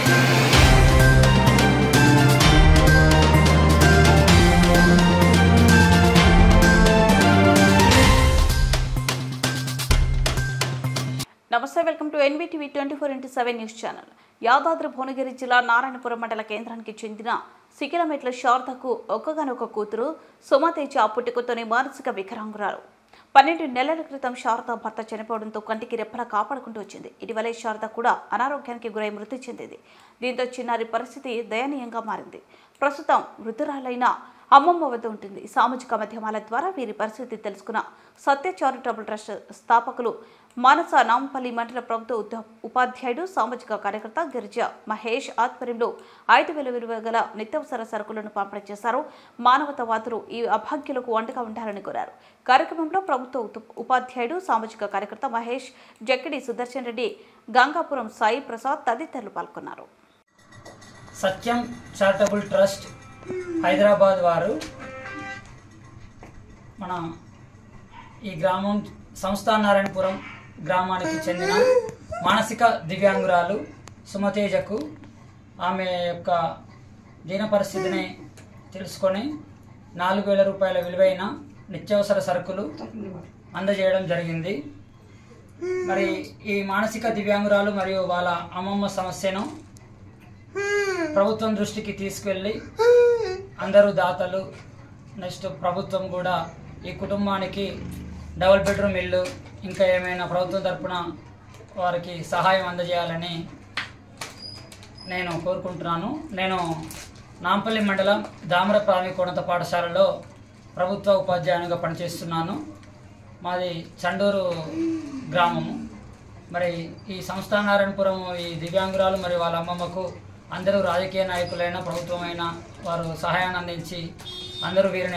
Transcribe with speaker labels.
Speaker 1: నమస్తే, welcome to ఎన్బీటీవీ 24x7 news channel. Yadadri Bhuvanagiri జిల్లా నారాయణపురం మండల కేంద్రానికి చెందిన సికిలమెట్ల శారదకు ఒక్కగానొక్క కూతురు సుమతేజ పుట్టుకతోనే మానసిక వికలాంగురాలు. 12 నెలల క్రితం శారద భర్త చనిపోవడంతో కంటికి రెప్పలా కాపాడుకుంటూ వచ్చింది. ఇటీవలే శారద కూడా అనారోగ్యానికి గురై మృతి చెందింది. దీంతో చిన్నారి పరిస్థితి దయనీయంగా మారింది. ప్రస్తుతం వృద్ధురాలైన అమ్మమ్మ వద్ద ఉంటుంది. సామాజిక మాధ్యమాల ద్వారా వీరి పరిస్థితి తెలుసుకున్న సత్య చారిటబుల్ ట్రస్ట్ స్థాపకులు మానస నాంపల్లి మండల ప్రభుత్వ ఉపాధ్యాయుడు సామాజిక కార్యకర్త గిరిజ మహేష్ ఆధ్వర్యంలో 5,000 విలువ గల నిత్యావసర సరుకులను పంపిణీ చేశారు. మానవతావాదులు ఈ అభాగ్యులకు అండగా ఉండాలని కోరారు. కార్యక్రమంలో ప్రభుత్వ ఉపాధ్యాయుడు సామాజిక కార్యకర్త మహేష్, జక్కిడి సుదర్శన్ రెడ్డి, గంగాపురం సాయి ప్రసాద్ తదితరులు పాల్గొన్నారు.
Speaker 2: సత్యం చారిటబుల్ ట్రస్ట్ హైదరాబాద్ వారు మన ఈ గ్రామం సంస్థానారాయణపురం గ్రామానికి చెందిన మానసిక దివ్యాంగురాలు సుమతేజకు ఆమె యొక్క దీన పరిస్థితిని తెలుసుకొని 4,000 రూపాయల విలువైన నిత్యావసర సరుకులు అందజేయడం జరిగింది. మరి ఈ మానసిక దివ్యాంగురాలు మరియు వాళ్ళ అమ్మమ్మ సమస్యను ప్రభుత్వం దృష్టికి తీసుకెళ్ళి అందరూ దాతలు నెక్స్ట్ ప్రభుత్వం కూడా ఈ కుటుంబానికి డబుల్ బెడ్రూమ్ ఇల్లు ఇంకా ఏమైనా ప్రభుత్వం తరపున వారికి సహాయం అందజేయాలని నేను కోరుకుంటున్నాను. నేను నాంపల్లి మండలం దామర ప్రాథమికోన్నత పాఠశాలలో ప్రభుత్వ ఉపాధ్యాయునిగా పనిచేస్తున్నాను. మాది చండూరు గ్రామము. మరి ఈ సంస్థానారాయణపురం ఈ దివ్యాంగురాలు మరియు వాళ్ళ అమ్మమ్మకు అందరూ రాజకీయ నాయకులైన ప్రభుత్వమైన వారు సహాయాన్ని అందించి అందరూ వీరిని